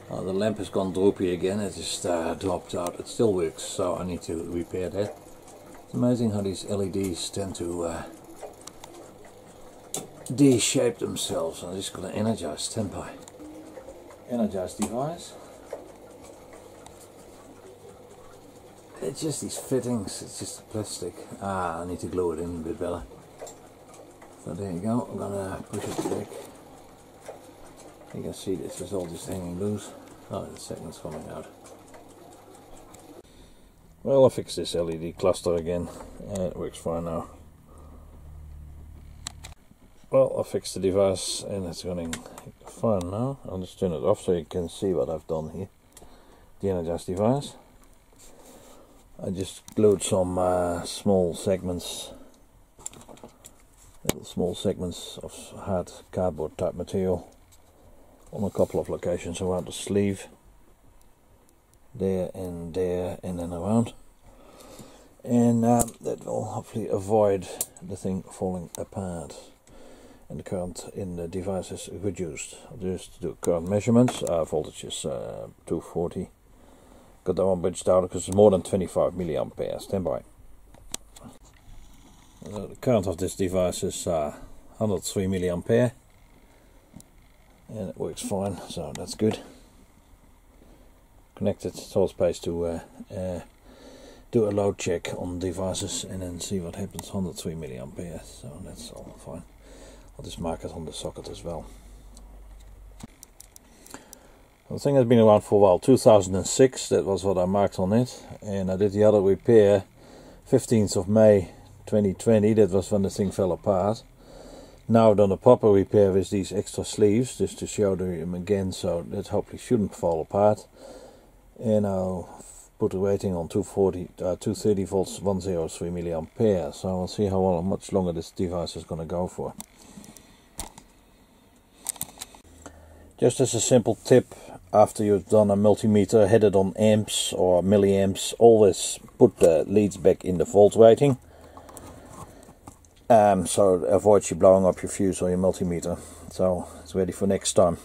Oh, the lamp has gone droopy again, it just dropped out. It still works, so I need to repair that. It's amazing how these LEDs tend to de-shape themselves. I'm just going to energize standby. Energize device. It's just these fittings, it's just the plastic. I need to glue it in a bit better. So there you go, I'm gonna push it back. You can see this is all just hanging loose. Oh, the segment's coming out. Well, I fixed this LED cluster again. It works fine now. Well, I fixed the device and it's running fine now. I'll just turn it off so you can see what I've done here. The energized device. I just glued some small segments of hard cardboard type material on a couple of locations around the sleeve. There, and then around. And that will hopefully avoid the thing falling apart. And the current in the device is reduced. I'll just do current measurements. Voltage is 240. Got that one bridged out because it's more than 25 milliampere. Stand by. The current of this device is 103 milliampere, and it works fine, so that's good. Connected source space to do a load check on devices and then see what happens. 103 milliampere, so that's all fine. I'll just mark it on the socket as well. The thing has been around for a while, 2006, that was what I marked on it, and I did the other repair 15th of May 2020, that was when the thing fell apart. Now I've done a proper repair with these extra sleeves, just to show them again, so that hopefully shouldn't fall apart. And I'll put the rating on 230 volts, 103 milliampere, so I'll see how much longer this device is going to go for. Just as a simple tip, after you've done a multimeter headed on amps or milliamps, always put the leads back in the volt rating. So it avoids you blowing up your fuse or your multimeter. So it's ready for next time.